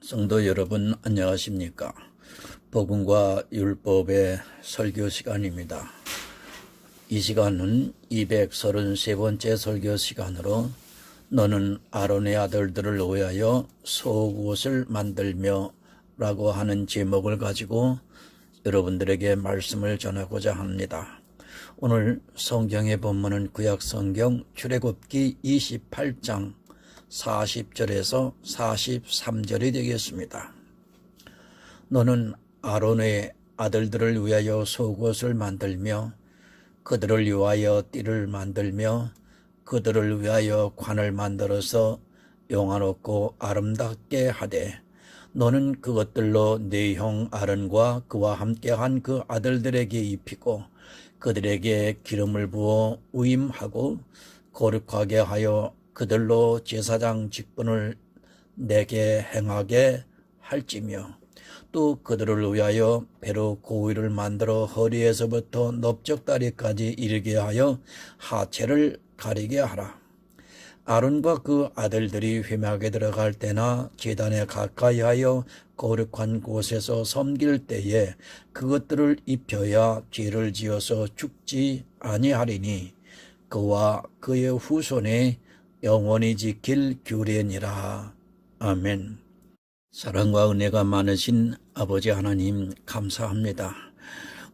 성도 여러분 안녕하십니까? 복음과 율법의 설교 시간입니다. 이 시간은 233번째 설교 시간으로 너는 아론의 아들들을 위하여 속옷을 만들며 라고 하는 제목을 가지고 여러분들에게 말씀을 전하고자 합니다. 오늘 성경의 본문은 구약성경 출애굽기 28장 40절에서 43절이 되겠습니다. 너는 아론의 아들들을 위하여 속옷을 만들며 그들을 위하여 띠를 만들며 그들을 위하여 관을 만들어서 영화롭고 아름답게 하되 너는 그것들로 네 형 아론과 그와 함께한 그 아들들에게 입히고 그들에게 기름을 부어 위임하고 거룩하게 하여 그들로 제사장 직분을 내게 행하게 할지며 또 그들을 위하여 배로 고위를 만들어 허리에서부터 넓적다리까지 이르게 하여 하체를 가리게 하라. 아론과 그 아들들이 회막에 들어갈 때나 제단에 가까이 하여 거룩한 곳에서 섬길 때에 그것들을 입혀야 죄를 지어서 죽지 아니하리니 그와 그의 후손에 영원히 지킬 규례니라. 아멘. 사랑과 은혜가 많으신 아버지 하나님 감사합니다.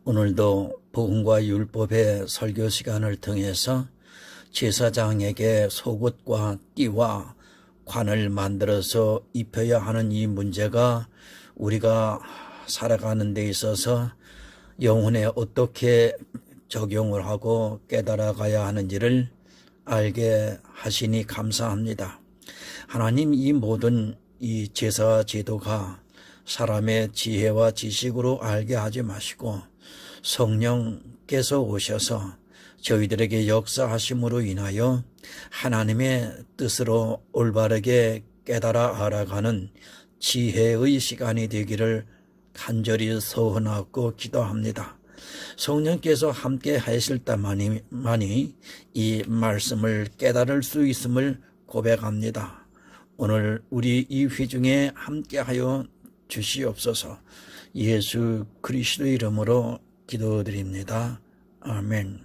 오늘도 복음과 율법의 설교 시간을 통해서 제사장에게 속옷과 띠와 관을 만들어서 입혀야 하는 이 문제가 우리가 살아가는 데 있어서 영혼에 어떻게 적용을 하고 깨달아가야 하는지를 알게 하시니 감사합니다. 하나님, 이 모든 이 제사 제도가 사람의 지혜와 지식으로 알게 하지 마시고 성령께서 오셔서 저희들에게 역사하심으로 인하여 하나님의 뜻으로 올바르게 깨달아 알아가는 지혜의 시간이 되기를 간절히 소원하고 기도합니다. 성령께서 함께 하실 때만이 이 말씀을 깨달을 수 있음을 고백합니다. 오늘 우리 이 회중에 함께하여 주시옵소서. 예수 그리스도의 이름으로 기도드립니다. 아멘.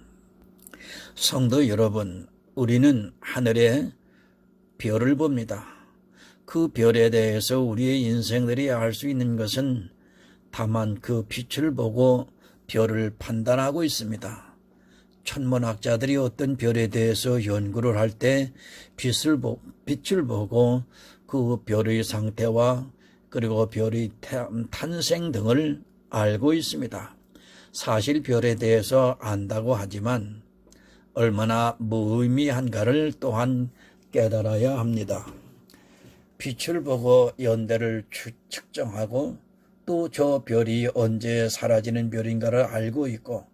성도 여러분, 우리는 하늘에 별을 봅니다. 그 별에 대해서 우리의 인생들이 알 수 있는 것은 다만 그 빛을 보고 별을 판단하고 있습니다. 천문학자들이 어떤 별에 대해서 연구를 할 때 빛을 보고 그 별의 상태와 그리고 별의 탄생 등을 알고 있습니다. 사실 별에 대해서 안다고 하지만 얼마나 무의미한가를 또한 깨달아야 합니다. 빛을 보고 연대를 측정하고 또 저 별이 언제 사라지는 별인가를 알고 있고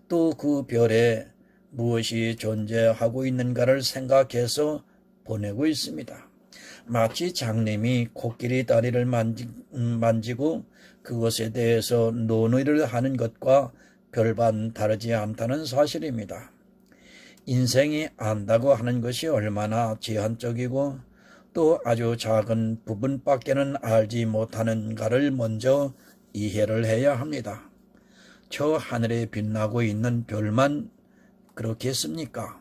또 그 별에 무엇이 존재하고 있는가를 생각해서 보내고 있습니다. 마치 장님이 코끼리 다리를 만지고 그것에 대해서 논의를 하는 것과 별반 다르지 않다는 사실입니다. 인생이 안다고 하는 것이 얼마나 제한적이고 또 아주 작은 부분밖에는 알지 못하는가를 먼저 이해를 해야 합니다. 저 하늘에 빛나고 있는 별만 그렇겠습니까?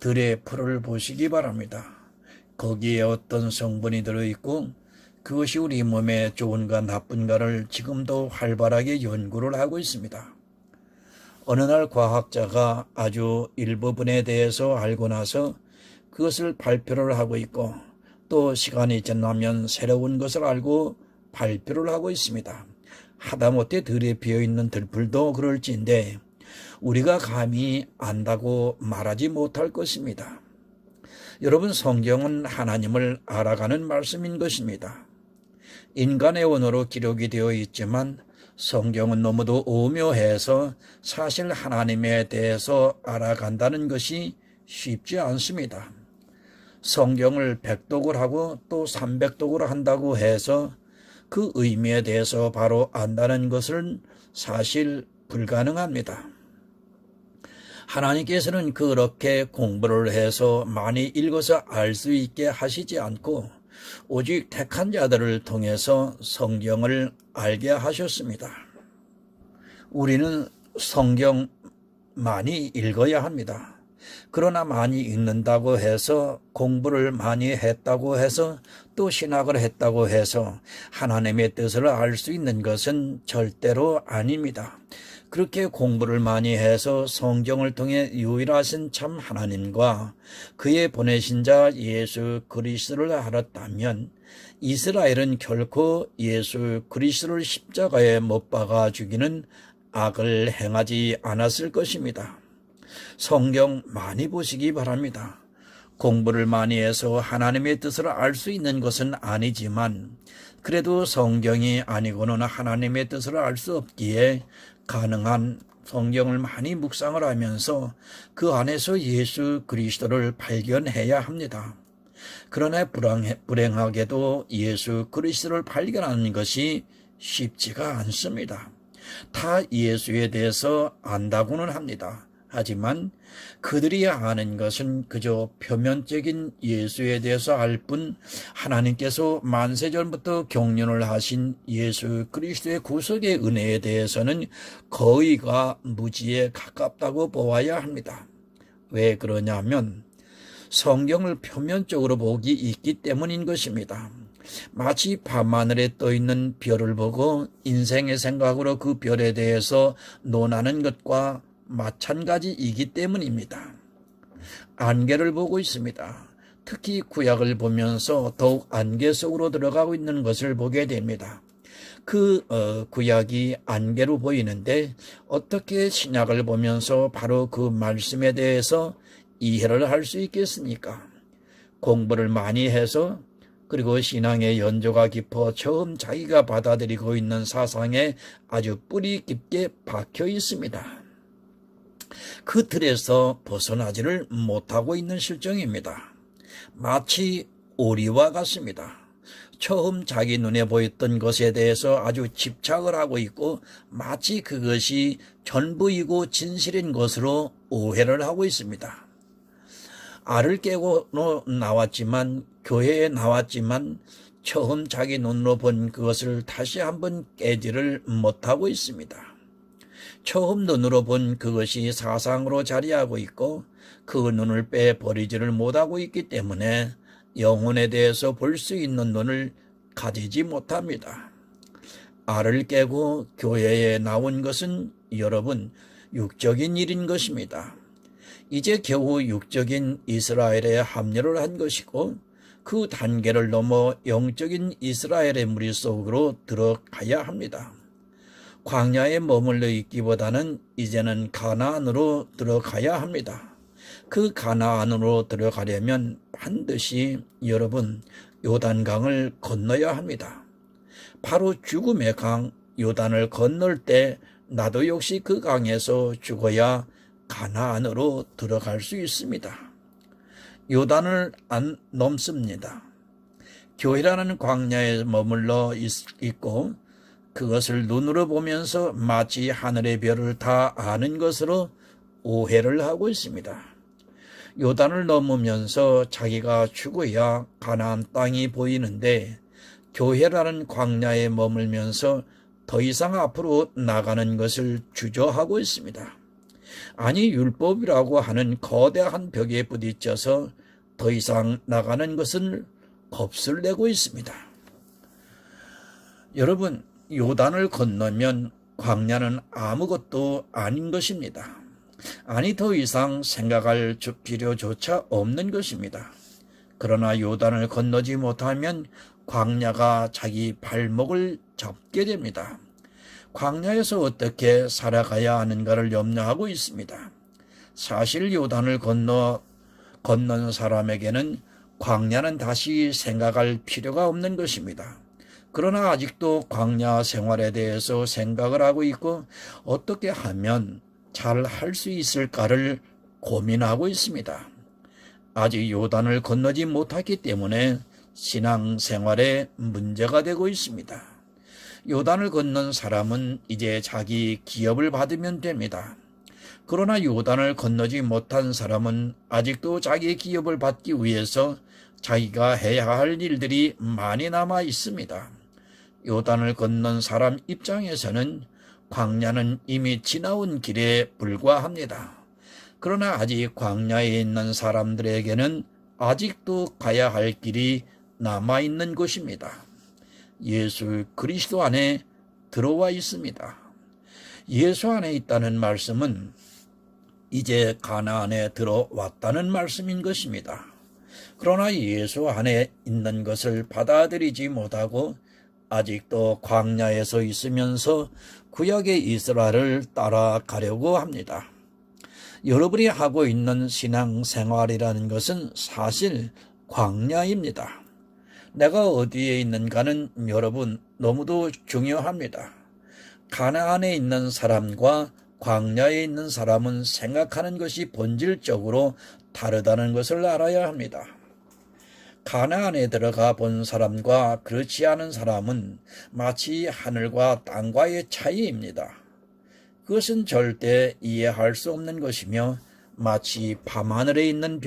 들의 풀을 보시기 바랍니다. 거기에 어떤 성분이 들어있고 그것이 우리 몸에 좋은가 나쁜가를 지금도 활발하게 연구를 하고 있습니다. 어느 날 과학자가 아주 일부분에 대해서 알고 나서 그것을 발표를 하고 있고 또 시간이 지나면 새로운 것을 알고 발표를 하고 있습니다. 하다못해 들에 피어있는 들풀도 그럴지인데 우리가 감히 안다고 말하지 못할 것입니다. 여러분, 성경은 하나님을 알아가는 말씀인 것입니다. 인간의 언어로 기록이 되어 있지만 성경은 너무도 오묘해서 사실 하나님에 대해서 알아간다는 것이 쉽지 않습니다. 성경을 100독을 하고 또 300독을 한다고 해서 그 의미에 대해서 바로 안다는 것은 사실 불가능합니다. 하나님께서는 그렇게 공부를 해서 많이 읽어서 알 수 있게 하시지 않고 오직 택한 자들을 통해서 성경을 알게 하셨습니다. 우리는 성경 많이 읽어야 합니다. 그러나 많이 읽는다고 해서, 공부를 많이 했다고 해서, 또 신학을 했다고 해서 하나님의 뜻을 알 수 있는 것은 절대로 아닙니다. 그렇게 공부를 많이 해서 성경을 통해 유일하신 참 하나님과 그의 보내신 자 예수 그리스도를 알았다면 이스라엘은 결코 예수 그리스도를 십자가에 못 박아 죽이는 악을 행하지 않았을 것입니다. 성경 많이 보시기 바랍니다. 공부를 많이 해서 하나님의 뜻을 알 수 있는 것은 아니지만 그래도 성경이 아니고는 하나님의 뜻을 알 수 없기에 가능한 성경을 많이 묵상을 하면서 그 안에서 예수 그리스도를 발견해야 합니다. 그러나 불행하게도 예수 그리스도를 발견하는 것이 쉽지가 않습니다. 다 예수에 대해서 안다고는 합니다. 하지만 그들이 아는 것은 그저 표면적인 예수에 대해서 알 뿐, 하나님께서 만세전부터 경륜을 하신 예수 그리스도의 구속의 은혜에 대해서는 거의가 무지에 가깝다고 보아야 합니다. 왜 그러냐면 성경을 표면적으로 보기 있기 때문인 것입니다. 마치 밤하늘에 떠있는 별을 보고 인생의 생각으로 그 별에 대해서 논하는 것과 마찬가지이기 때문입니다. 안개를 보고 있습니다. 특히 구약을 보면서 더욱 안개 속으로 들어가고 있는 것을 보게 됩니다. 그 구약이 안개로 보이는데 어떻게 신약을 보면서 바로 그 말씀에 대해서 이해를 할 수 있겠습니까? 공부를 많이 해서, 그리고 신앙의 연조가 깊어 처음 자기가 받아들이고 있는 사상에 아주 뿌리 깊게 박혀 있습니다. 그 틀에서 벗어나지를 못하고 있는 실정입니다. 마치 오리와 같습니다. 처음 자기 눈에 보였던 것에 대해서 아주 집착을 하고 있고 마치 그것이 전부이고 진실인 것으로 오해를 하고 있습니다. 알을 깨고 나왔지만, 교회에 나왔지만 처음 자기 눈으로 본 그것을 다시 한번 깨지를 못하고 있습니다. 처음 눈으로 본 그것이 사상으로 자리하고 있고 그 눈을 빼버리지를 못하고 있기 때문에 영혼에 대해서 볼 수 있는 눈을 가지지 못합니다. 알을 깨고 교회에 나온 것은 여러분 육적인 일인 것입니다. 이제 겨우 육적인 이스라엘에 합류를 한 것이고 그 단계를 넘어 영적인 이스라엘의 무리 속으로 들어가야 합니다. 광야에 머물러 있기보다는 이제는 가나안으로 들어가야 합니다. 그 가나안으로 들어가려면 반드시 여러분 요단강을 건너야 합니다. 바로 죽음의 강 요단을 건널 때 나도 역시 그 강에서 죽어야 가나안으로 들어갈 수 있습니다. 요단을 안 넘습니다. 교회라는 광야에 머물러 있고 그것을 눈으로 보면서 마치 하늘의 별을 다 아는 것으로 오해를 하고 있습니다. 요단을 넘으면서 자기가 죽어야 가나안 땅이 보이는데 교회라는 광야에 머물면서 더 이상 앞으로 나가는 것을 주저하고 있습니다. 아니 율법이라고 하는 거대한 벽에 부딪혀서 더 이상 나가는 것을 겁을 내고 있습니다. 여러분, 요단을 건너면 광야는 아무것도 아닌 것입니다. 아니 더 이상 생각할 필요조차 없는 것입니다. 그러나 요단을 건너지 못하면 광야가 자기 발목을 잡게 됩니다. 광야에서 어떻게 살아가야 하는가를 염려하고 있습니다. 사실 요단을 건넌 사람에게는 광야는 다시 생각할 필요가 없는 것입니다. 그러나 아직도 광야 생활에 대해서 생각을 하고 있고 어떻게 하면 잘 할 수 있을까를 고민하고 있습니다. 아직 요단을 건너지 못했기 때문에 신앙생활에 문제가 되고 있습니다. 요단을 건넌 사람은 이제 자기 기업을 받으면 됩니다. 그러나 요단을 건너지 못한 사람은 아직도 자기 기업을 받기 위해서 자기가 해야 할 일들이 많이 남아 있습니다. 요단을 건넌 사람 입장에서는 광야는 이미 지나온 길에 불과합니다. 그러나 아직 광야에 있는 사람들에게는 아직도 가야 할 길이 남아있는 곳입니다. 예수 그리스도 안에 들어와 있습니다. 예수 안에 있다는 말씀은 이제 가나안에 들어왔다는 말씀인 것입니다. 그러나 예수 안에 있는 것을 받아들이지 못하고 아직도 광야에서 있으면서 구약의 이스라엘을 따라가려고 합니다. 여러분이 하고 있는 신앙생활이라는 것은 사실 광야입니다. 내가 어디에 있는가는 여러분 너무도 중요합니다. 가나안에 있는 사람과 광야에 있는 사람은 생각하는 것이 본질적으로 다르다는 것을 알아야 합니다. 가나안에 들어가 본 사람과 그렇지 않은 사람은 마치 하늘과 땅과의 차이입니다. 그것은 절대 이해할 수 없는 것이며 마치 밤하늘에 있는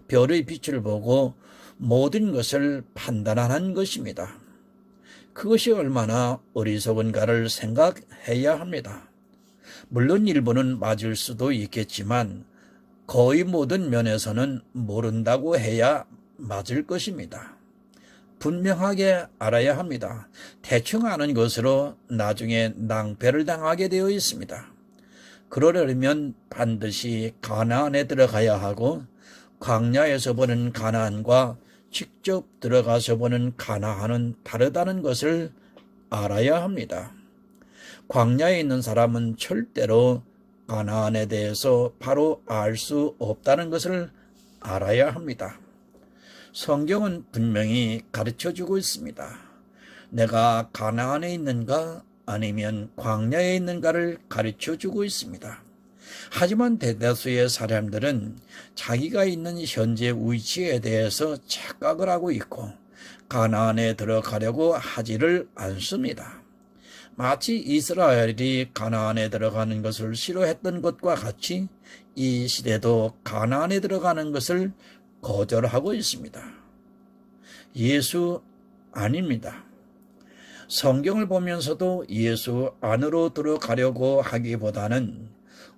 별의 빛을 보고 모든 것을 판단하는 것입니다. 그것이 얼마나 어리석은가를 생각해야 합니다. 물론 일부는 맞을 수도 있겠지만 거의 모든 면에서는 모른다고 해야 맞을 것입니다. 분명하게 알아야 합니다. 대충 아는 것으로 나중에 낭패를 당하게 되어 있습니다. 그러려면 반드시 가나안에 들어가야 하고 광야에서 보는 가나안과 직접 들어가서 보는 가나안은 다르다는 것을 알아야 합니다. 광야에 있는 사람은 절대로 가나안에 대해서 바로 알 수 없다는 것을 알아야 합니다. 성경은 분명히 가르쳐주고 있습니다. 내가 가나안에 있는가 아니면 광야에 있는가를 가르쳐주고 있습니다. 하지만 대다수의 사람들은 자기가 있는 현재 위치에 대해서 착각을 하고 있고 가나안에 들어가려고 하지를 않습니다. 마치 이스라엘이 가나안에 들어가는 것을 싫어했던 것과 같이 이 시대도 가나안에 들어가는 것을 거절하고 있습니다. 예수 아닙니다. 성경을 보면서도 예수 안으로 들어가려고 하기보다는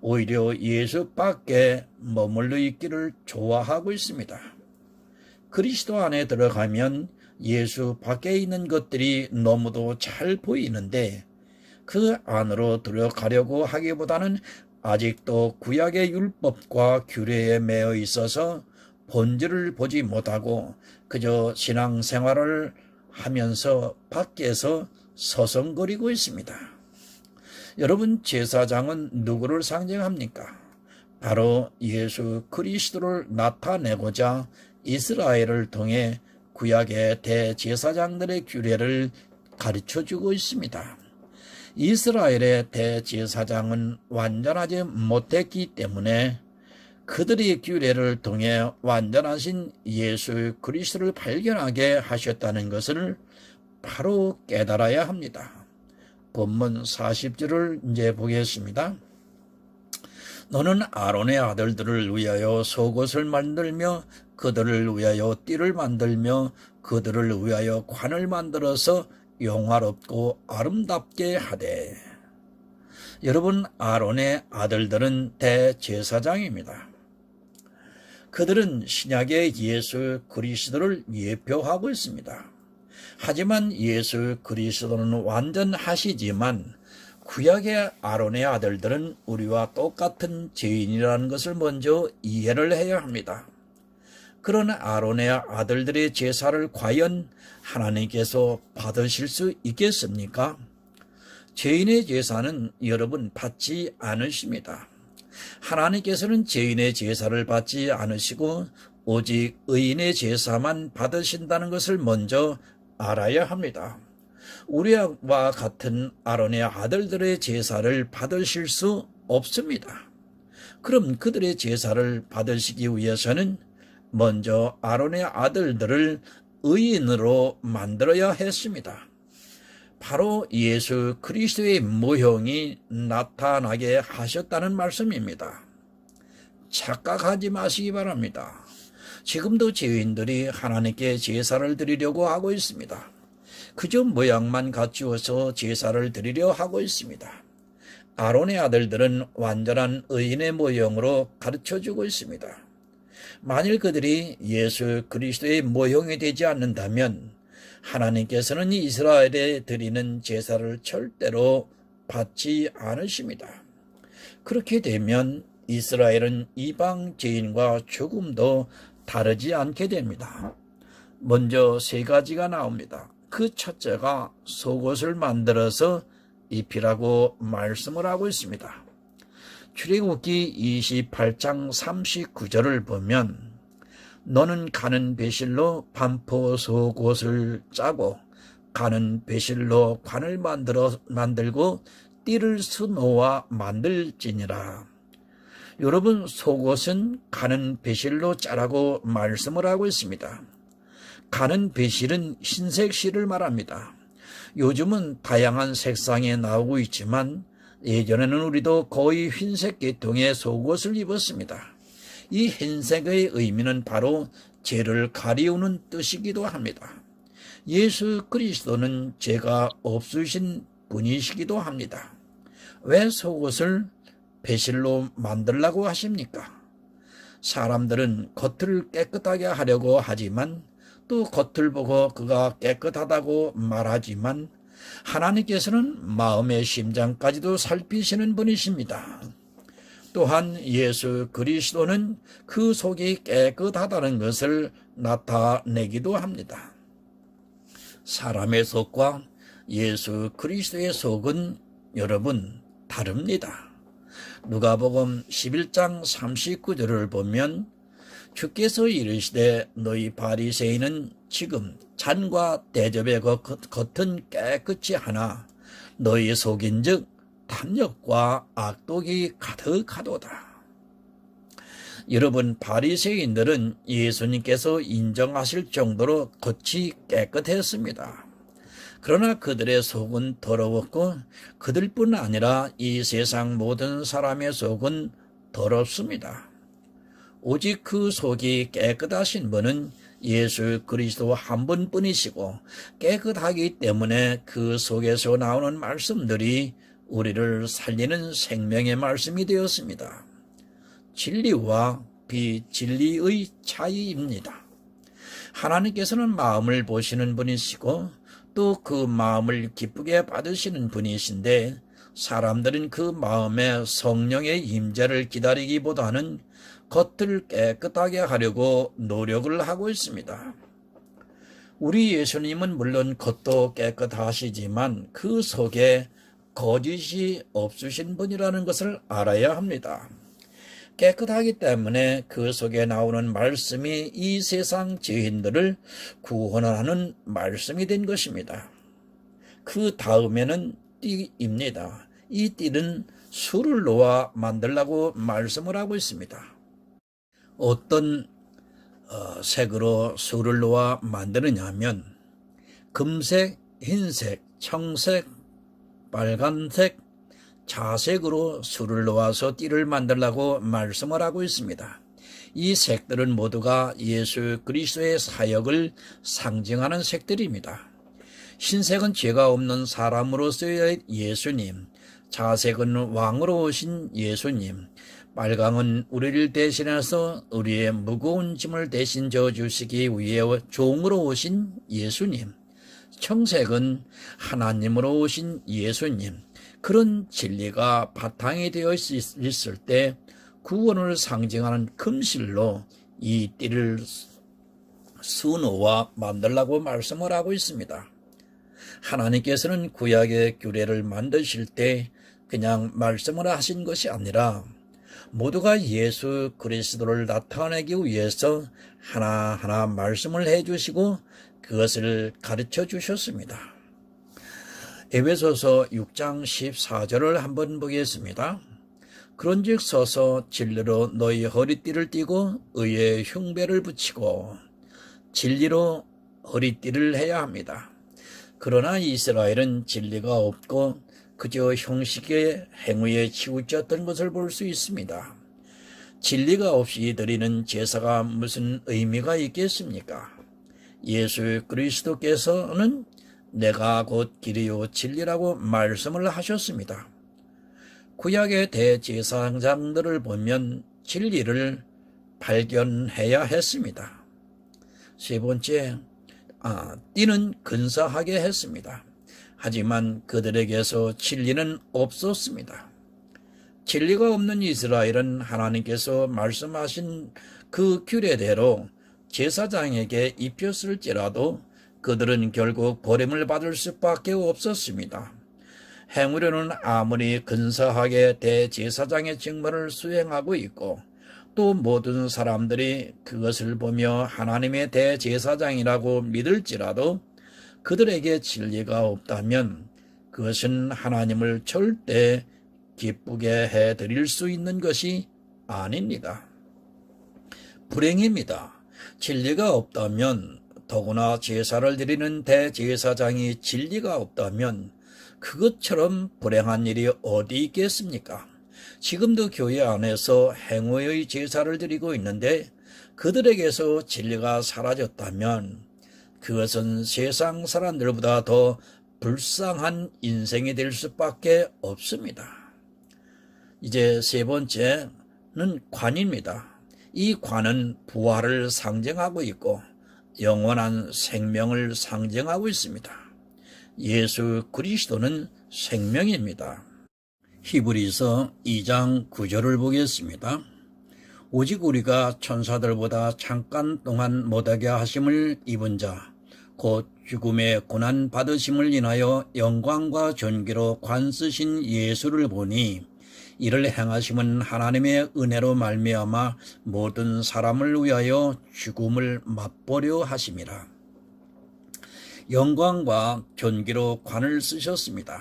오히려 예수 밖에 머물러 있기를 좋아하고 있습니다. 그리스도 안에 들어가면 예수 밖에 있는 것들이 너무도 잘 보이는데 그 안으로 들어가려고 하기보다는 아직도 구약의 율법과 규례에 매여 있어서 본질을 보지 못하고 그저 신앙생활을 하면서 밖에서 서성거리고 있습니다. 여러분, 제사장은 누구를 상징합니까? 바로 예수 그리스도를 나타내고자 이스라엘을 통해 구약의 대제사장들의 규례를 가르쳐주고 있습니다. 이스라엘의 대제사장은 완전하지 못했기 때문에 그들의 규례를 통해 완전하신 예수 그리스도를 발견하게 하셨다는 것을 바로 깨달아야 합니다. 본문 40절을 이제 보겠습니다. 너는 아론의 아들들을 위하여 속옷을 만들며 그들을 위하여 띠를 만들며 그들을 위하여 관을 만들어서 영화롭고 아름답게 하되. 여러분, 아론의 아들들은 대제사장입니다. 그들은 신약의 예수 그리스도를 예표하고 있습니다. 하지만 예수 그리스도는 완전하시지만 구약의 아론의 아들들은 우리와 똑같은 죄인이라는 것을 먼저 이해를 해야 합니다. 그런 아론의 아들들의 제사를 과연 하나님께서 받으실 수 있겠습니까? 죄인의 제사는 여러분 받지 않으십니다. 하나님께서는 죄인의 제사를 받지 않으시고 오직 의인의 제사만 받으신다는 것을 먼저 알아야 합니다. 우리와 같은 아론의 아들들의 제사를 받으실 수 없습니다. 그럼 그들의 제사를 받으시기 위해서는 먼저 아론의 아들들을 의인으로 만들어야 했습니다. 바로 예수 그리스도의 모형이 나타나게 하셨다는 말씀입니다. 착각하지 마시기 바랍니다. 지금도 죄인들이 하나님께 제사를 드리려고 하고 있습니다. 그저 모양만 갖추어서 제사를 드리려 하고 있습니다. 아론의 아들들은 완전한 의인의 모형으로 가르쳐주고 있습니다. 만일 그들이 예수 그리스도의 모형이 되지 않는다면 하나님께서는 이스라엘에 드리는 제사를 절대로 받지 않으십니다. 그렇게 되면 이스라엘은 이방 죄인과 조금도 다르지 않게 됩니다. 먼저 세 가지가 나옵니다. 그 첫째가 속옷을 만들어서 입히라고 말씀을 하고 있습니다. 출애굽기 28장 39절을 보면 너는 가는 배실로 반포 속옷을 짜고 가는 배실로 관을 만들고 띠를 수놓아 만들지니라. 여러분, 속옷은 가는 배실로 짜라고 말씀을 하고 있습니다. 가는 배실은 흰색 실을 말합니다. 요즘은 다양한 색상에 나오고 있지만 예전에는 우리도 거의 흰색 계통의 속옷을 입었습니다. 이 흰색의 의미는 바로 죄를 가리우는 뜻이기도 합니다. 예수 그리스도는 죄가 없으신 분이시기도 합니다. 왜 속옷을 배실로 만들라고 하십니까? 사람들은 겉을 깨끗하게 하려고 하지만 또 겉을 보고 그가 깨끗하다고 말하지만 하나님께서는 마음의 심장까지도 살피시는 분이십니다. 또한 예수 그리스도는 그 속이 깨끗하다는 것을 나타내기도 합니다. 사람의 속과 예수 그리스도의 속은 여러분 다릅니다. 누가복음 11장 39절을 보면 주께서 이르시되 너희 바리새인은 지금 잔과 대접의 겉은 깨끗이 하나 너희 속인즉 탐욕과 악독이 가득하도다. 여러분, 바리새인들은 예수님께서 인정하실 정도로 겉이 깨끗했습니다. 그러나 그들의 속은 더러웠고 그들뿐 아니라 이 세상 모든 사람의 속은 더럽습니다. 오직 그 속이 깨끗하신 분은 예수 그리스도 한 분뿐이시고 깨끗하기 때문에 그 속에서 나오는 말씀들이 우리를 살리는 생명의 말씀이 되었습니다. 진리와 비진리의 차이입니다. 하나님께서는 마음을 보시는 분이시고 또 그 마음을 기쁘게 받으시는 분이신데 사람들은 그 마음에 성령의 임재를 기다리기보다는 겉을 깨끗하게 하려고 노력을 하고 있습니다. 우리 예수님은 물론 겉도 깨끗하시지만 그 속에 거짓이 없으신 분이라는 것을 알아야 합니다. 깨끗하기 때문에 그 속에 나오는 말씀이 이 세상 죄인들을 구원하는 말씀이 된 것입니다. 그 다음에는 띠입니다. 이 띠는 술을 놓아 만들라고 말씀을 하고 있습니다. 어떤 색으로 술을 놓아 만드느냐 하면 금색, 흰색, 청색, 빨간색, 자색으로 술을 놓아서 띠를 만들라고 말씀을 하고 있습니다. 이 색들은 모두가 예수 그리스도의 사역을 상징하는 색들입니다. 흰색은 죄가 없는 사람으로서의 예수님, 자색은 왕으로 오신 예수님, 빨강은 우리를 대신해서 우리의 무거운 짐을 대신 져주시기 위해 종으로 오신 예수님, 청색은 하나님으로 오신 예수님, 그런 진리가 바탕이 되어 있을 때 구원을 상징하는 금실로 이 띠를 수놓아 만들라고 말씀을 하고 있습니다. 하나님께서는 구약의 규례를 만드실 때 그냥 말씀을 하신 것이 아니라 모두가 예수 그리스도를 나타내기 위해서 하나하나 말씀을 해주시고 그것을 가르쳐 주셨습니다. 에베소서 6장 14절을 한번 보겠습니다. 그런즉 서서 진리로 너희 허리띠를 띠고 의의 흉배를 붙이고 진리로 허리띠를 해야 합니다. 그러나 이스라엘은 진리가 없고 그저 형식의 행위에 치우쳤던 것을 볼 수 있습니다. 진리가 없이 드리는 제사가 무슨 의미가 있겠습니까? 예수 그리스도께서는 내가 곧 길이요 진리라고 말씀을 하셨습니다. 구약의 대제사장들을 보면 진리를 발견해야 했습니다. 세 번째, 띠는 근사하게 했습니다. 하지만 그들에게서 진리는 없었습니다. 진리가 없는 이스라엘은 하나님께서 말씀하신 그 규례대로 제사장에게 입혔을지라도 그들은 결국 버림을 받을 수밖에 없었습니다. 행위로는 아무리 근사하게 대제사장의 직무를 수행하고 있고 또 모든 사람들이 그것을 보며 하나님의 대제사장이라고 믿을지라도 그들에게 진리가 없다면 그것은 하나님을 절대 기쁘게 해드릴 수 있는 것이 아닙니다. 불행입니다. 진리가 없다면, 더구나 제사를 드리는 대제사장이 진리가 없다면 그것처럼 불행한 일이 어디 있겠습니까? 지금도 교회 안에서 행위의 제사를 드리고 있는데 그들에게서 진리가 사라졌다면 그것은 세상 사람들보다 더 불쌍한 인생이 될 수밖에 없습니다. 이제 세 번째는 관입니다. 이 관은 부활을 상징하고 있고 영원한 생명을 상징하고 있습니다. 예수 그리스도는 생명입니다. 히브리서 2장 9절을 보겠습니다. 오직 우리가 천사들보다 잠깐 동안 못하게 하심을 입은 자, 곧 죽음의 고난 받으심을 인하여 영광과 존귀로 관 쓰신 예수를 보니 이를 행하심은 하나님의 은혜로 말미암아 모든 사람을 위하여 죽음을 맛보려 하심이라. 영광과 존귀로 관을 쓰셨습니다.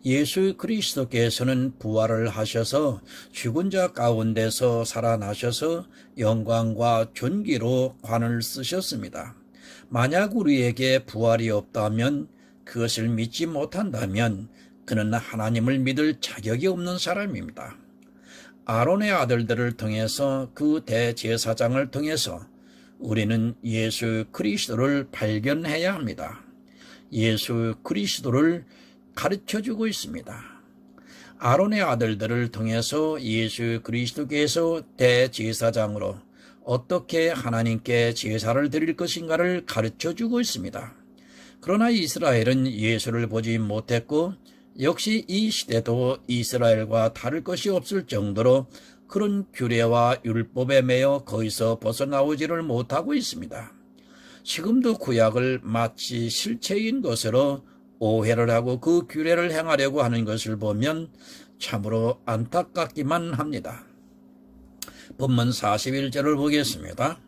예수 그리스도께서는 부활을 하셔서 죽은 자 가운데서 살아나셔서 영광과 존귀로 관을 쓰셨습니다. 만약 우리에게 부활이 없다면, 그것을 믿지 못한다면 그는 하나님을 믿을 자격이 없는 사람입니다. 아론의 아들들을 통해서 그 대제사장을 통해서 우리는 예수 그리스도를 발견해야 합니다. 예수 그리스도를 가르쳐주고 있습니다. 아론의 아들들을 통해서 예수 그리스도께서 대제사장으로 어떻게 하나님께 제사를 드릴 것인가를 가르쳐주고 있습니다. 그러나 이스라엘은 예수를 보지 못했고 역시 이 시대도 이스라엘과 다를 것이 없을 정도로 그런 규례와 율법에 매여 거기서 벗어나오지를 못하고 있습니다. 지금도 구약을 마치 실체인 것으로 오해를 하고 그 규례를 행하려고 하는 것을 보면 참으로 안타깝기만 합니다. 본문 41절을 보겠습니다.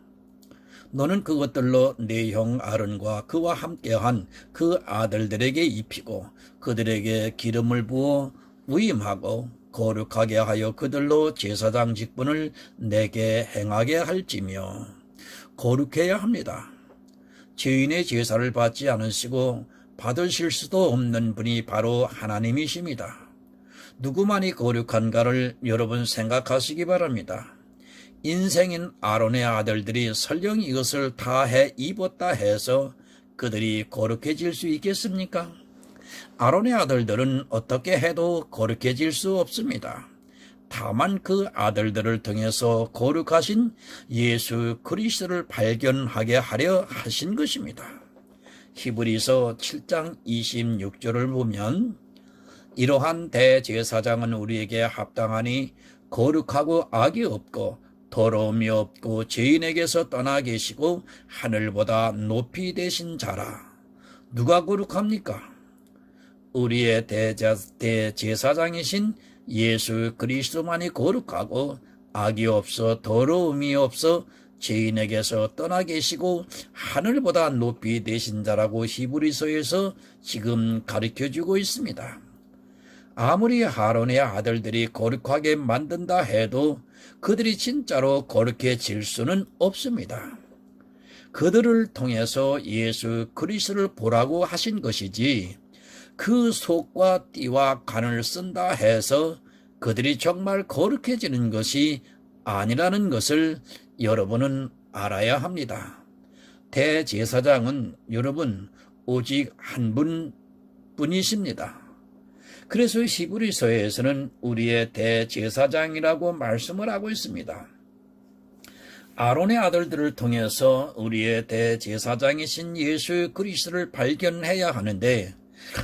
너는 그것들로 네 형 아론과 그와 함께한 그 아들들에게 입히고 그들에게 기름을 부어 위임하고 거룩하게 하여 그들로 제사장 직분을 내게 행하게 할지며. 거룩해야 합니다. 죄인의 제사를 받지 않으시고 받으실 수도 없는 분이 바로 하나님이십니다. 누구만이 거룩한가를 여러분 생각하시기 바랍니다. 인생인 아론의 아들들이 설령 이것을 다 해 입었다 해서 그들이 거룩해질 수 있겠습니까? 아론의 아들들은 어떻게 해도 거룩해질 수 없습니다. 다만 그 아들들을 통해서 거룩하신 예수 그리스도를 발견하게 하려 하신 것입니다. 히브리서 7장 26절을 보면 이러한 대제사장은 우리에게 합당하니 거룩하고 악이 없고 더러움이 없고 죄인에게서 떠나 계시고 하늘보다 높이 되신 자라. 누가 거룩합니까? 우리의 대제사장이신 예수 그리스도만이 거룩하고 악이 없어 더러움이 없어 죄인에게서 떠나 계시고 하늘보다 높이 되신 자라고 히브리서에서 지금 가르쳐주고 있습니다. 아무리 아론의 아들들이 거룩하게 만든다 해도 그들이 진짜로 거룩해질 수는 없습니다. 그들을 통해서 예수 그리스도를 보라고 하신 것이지 그 속과 띠와 간을 쓴다 해서 그들이 정말 거룩해지는 것이 아니라는 것을 여러분은 알아야 합니다. 대제사장은 여러분 오직 한 분뿐이십니다. 그래서 히브리서에서는 우리의 대제사장이라고 말씀을 하고 있습니다. 아론의 아들들을 통해서 우리의 대제사장이신 예수 그리스도를 발견해야 하는데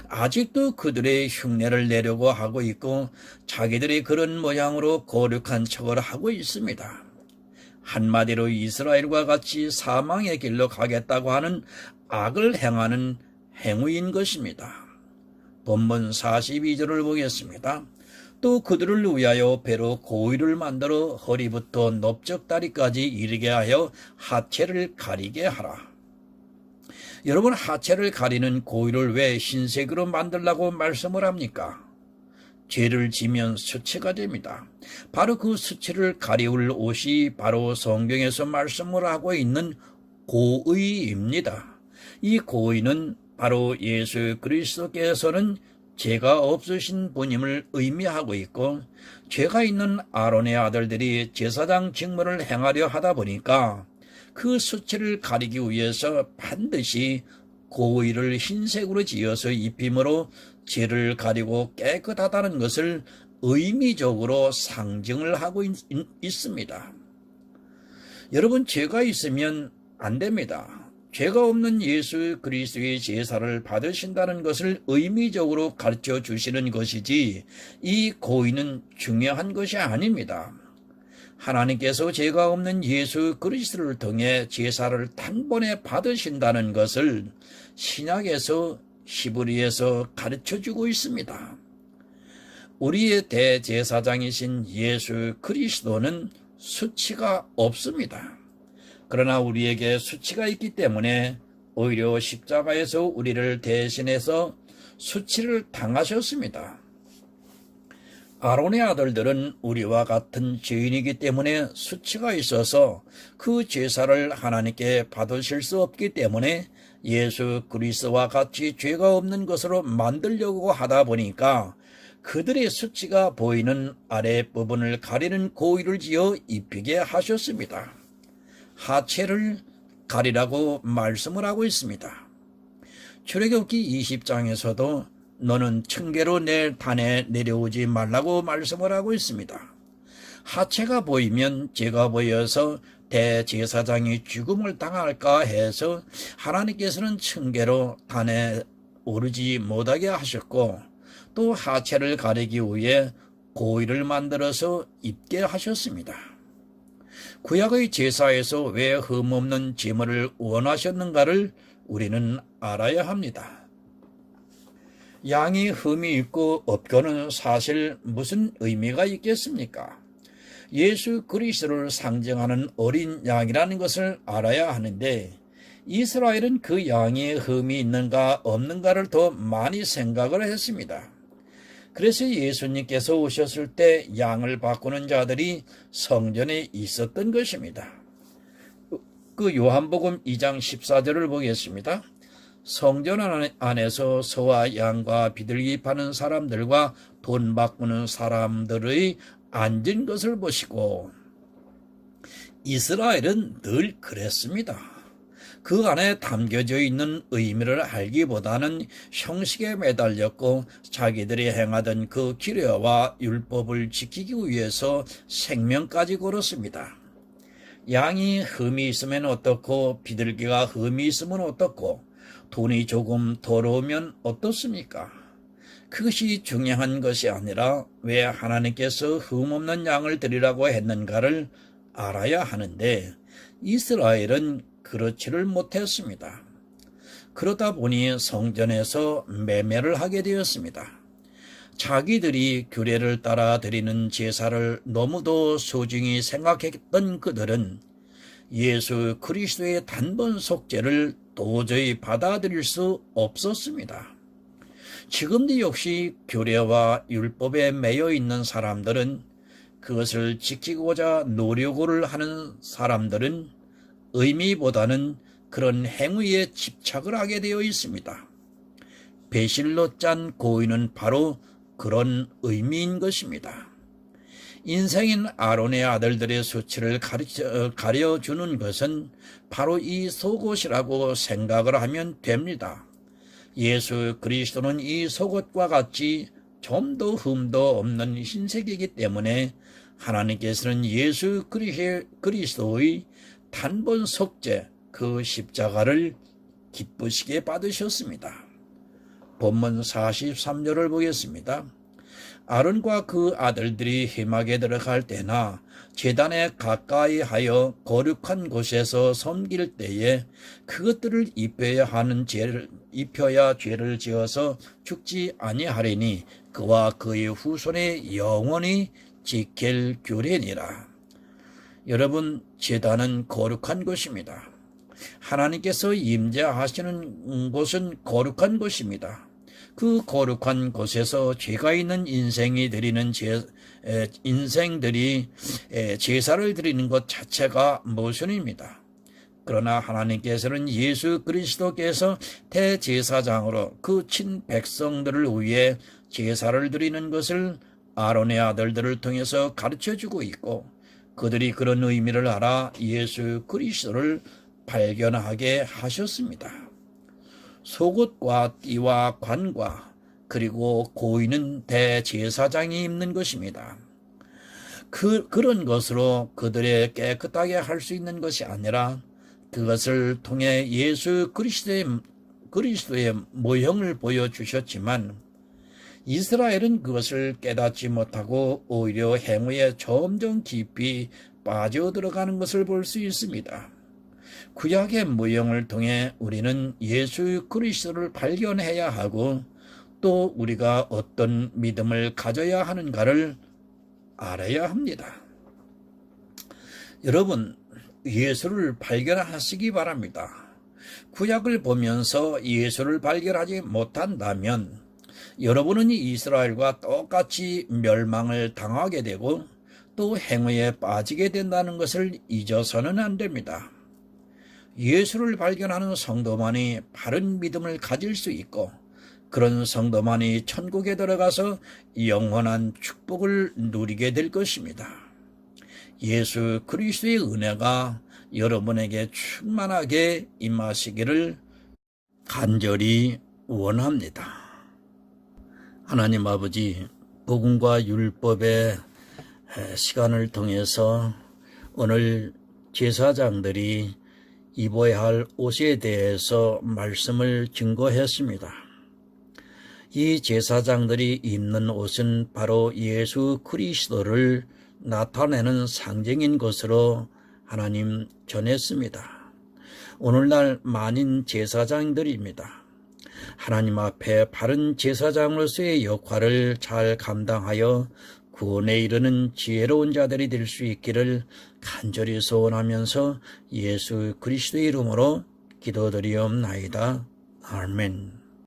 아직도 그들의 흉내를 내려고 하고 있고 자기들이 그런 모양으로 거룩한 척을 하고 있습니다. 한마디로 이스라엘과 같이 사망의 길로 가겠다고 하는 악을 행하는 행위인 것입니다. 본문 42절을 보겠습니다. 또 그들을 위하여 배로 고위를 만들어 허리부터 넓적다리까지 이르게 하여 하체를 가리게 하라. 여러분, 하체를 가리는 고위를 왜 흰색으로 만들라고 말씀을 합니까? 죄를 지면 수치가 됩니다. 바로 그 수치를 가리울 옷이 바로 성경에서 말씀을 하고 있는 고의입니다. 이 고의는 바로 예수 그리스도께서는 죄가 없으신 분임을 의미하고 있고 죄가 있는 아론의 아들들이 제사장 직무를 행하려 하다 보니까 그 수치를 가리기 위해서 반드시 고의를 흰색으로 지어서 입힘으로 죄를 가리고 깨끗하다는 것을 의미적으로 상징을 하고 있습니다. 여러분, 죄가 있으면 안 됩니다. 죄가 없는 예수 그리스도의 제사를 받으신다는 것을 의미적으로 가르쳐 주시는 것이지 이 고의는 중요한 것이 아닙니다. 하나님께서 죄가 없는 예수 그리스도를 통해 제사를 단번에 받으신다는 것을 신약에서 히브리에서 가르쳐주고 있습니다. 우리의 대제사장이신 예수 그리스도는 수치가 없습니다. 그러나 우리에게 수치가 있기 때문에 오히려 십자가에서 우리를 대신해서 수치를 당하셨습니다. 아론의 아들들은 우리와 같은 죄인이기 때문에 수치가 있어서 그 제사를 하나님께 받으실 수 없기 때문에 예수 그리스도와 같이 죄가 없는 것으로 만들려고 하다 보니까 그들의 수치가 보이는 아랫부분을 가리는 고의를 지어 입히게 하셨습니다. 하체를 가리라고 말씀을 하고 있습니다. 출애굽기 20장에서도 너는 층계로 내 단에 내려오지 말라고 말씀을 하고 있습니다. 하체가 보이면 죄가 보여서 대제사장이 죽음을 당할까 해서 하나님께서는 층계로 단에 오르지 못하게 하셨고 또 하체를 가리기 위해 고의를 만들어서 입게 하셨습니다. 구약의 제사에서 왜 흠없는 제물을 원하셨는가를 우리는 알아야 합니다. 양이 흠이 있고 없고는 사실 무슨 의미가 있겠습니까? 예수 그리스도를 상징하는 어린 양이라는 것을 알아야 하는데 이스라엘은 그 양이 흠이 있는가 없는가를 더 많이 생각을 했습니다. 그래서 예수님께서 오셨을 때 양을 바꾸는 자들이 성전에 있었던 것입니다. 그 요한복음 2장 14절을 보겠습니다. 성전 안에서 소와 양과 비둘기 파는 사람들과 돈 바꾸는 사람들의 앉은 것을 보시고 이스라엘은 늘 그랬습니다. 그 안에 담겨져 있는 의미를 알기보다는 형식에 매달렸고 자기들이 행하던 그 규례와 율법을 지키기 위해서 생명까지 걸었습니다. 양이 흠이 있으면 어떻고 비둘기가 흠이 있으면 어떻고 돈이 조금 더러우면 어떻습니까? 그것이 중요한 것이 아니라 왜 하나님께서 흠없는 양을 드리라고 했는가를 알아야 하는데 이스라엘은 그렇지를 못했습니다. 그러다 보니 성전에서 매매를 하게 되었습니다. 자기들이 규례를 따라 드리는 제사를 너무도 소중히 생각했던 그들은 예수 그리스도의 단번 속죄를 도저히 받아들일 수 없었습니다. 지금도 역시 규례와 율법에 매여 있는 사람들은 그것을 지키고자 노력을 하는 사람들은 의미보다는 그런 행위에 집착을 하게 되어 있습니다. 배실로 짠 고의는 바로 그런 의미인 것입니다. 인생인 아론의 아들들의 수치를 가려주는 것은 바로 이 속옷이라고 생각을 하면 됩니다. 예수 그리스도는 이 속옷과 같이 좀도 흠도 없는 흰색이기 때문에 하나님께서는 예수 그리스도의 단번 속죄, 그 십자가를 기쁘시게 받으셨습니다. 본문 43절을 보겠습니다. 아론과 그 아들들이 회막에 들어갈 때나 제단에 가까이 하여 거룩한 곳에서 섬길 때에 그것들을 입혀야 죄를 지어서 죽지 아니하리니 그와 그의 후손의 영원히 지킬 규례니라. 여러분, 제단은 거룩한 곳입니다. 하나님께서 임재하시는 곳은 거룩한 곳입니다. 그 거룩한 곳에서 죄가 있는 인생들이 제사를 드리는 것 자체가 모순입니다. 그러나 하나님께서는 예수 그리스도께서 대제사장으로 그 친백성들을 위해 제사를 드리는 것을 아론의 아들들을 통해서 가르쳐주고 있고, 그들이 그런 의미를 알아 예수 그리스도를 발견하게 하셨습니다. 속옷과 띠와 관과 그리고 고인은 대제사장이 입는 것입니다. 그런 것으로 그들의 깨끗하게 할 수 있는 것이 아니라 그것을 통해 예수 그리스도의 모형을 보여주셨지만 이스라엘은 그것을 깨닫지 못하고 오히려 행위에 점점 깊이 빠져들어가는 것을 볼 수 있습니다. 구약의 모형을 통해 우리는 예수 그리스도를 발견해야 하고 또 우리가 어떤 믿음을 가져야 하는가를 알아야 합니다. 여러분, 예수를 발견하시기 바랍니다. 구약을 보면서 예수를 발견하지 못한다면 여러분은 이스라엘과 똑같이 멸망을 당하게 되고 또 행위에 빠지게 된다는 것을 잊어서는 안 됩니다. 예수를 발견하는 성도만이 바른 믿음을 가질 수 있고 그런 성도만이 천국에 들어가서 영원한 축복을 누리게 될 것입니다. 예수 그리스도의 은혜가 여러분에게 충만하게 임하시기를 간절히 원합니다. 하나님 아버지, 복음과 율법의 시간을 통해서 오늘 제사장들이 입어야 할 옷에 대해서 말씀을 증거했습니다. 이 제사장들이 입는 옷은 바로 예수 그리스도를 나타내는 상징인 것으로 하나님 전했습니다. 오늘날 많은 제사장들입니다. 하나님 앞에 바른 제사장으로서의 역할을 잘 감당하여 구원에 이르는 지혜로운 자들이 될 수 있기를 간절히 소원하면서 예수 그리스도의 이름으로 기도드리옵나이다. 아멘.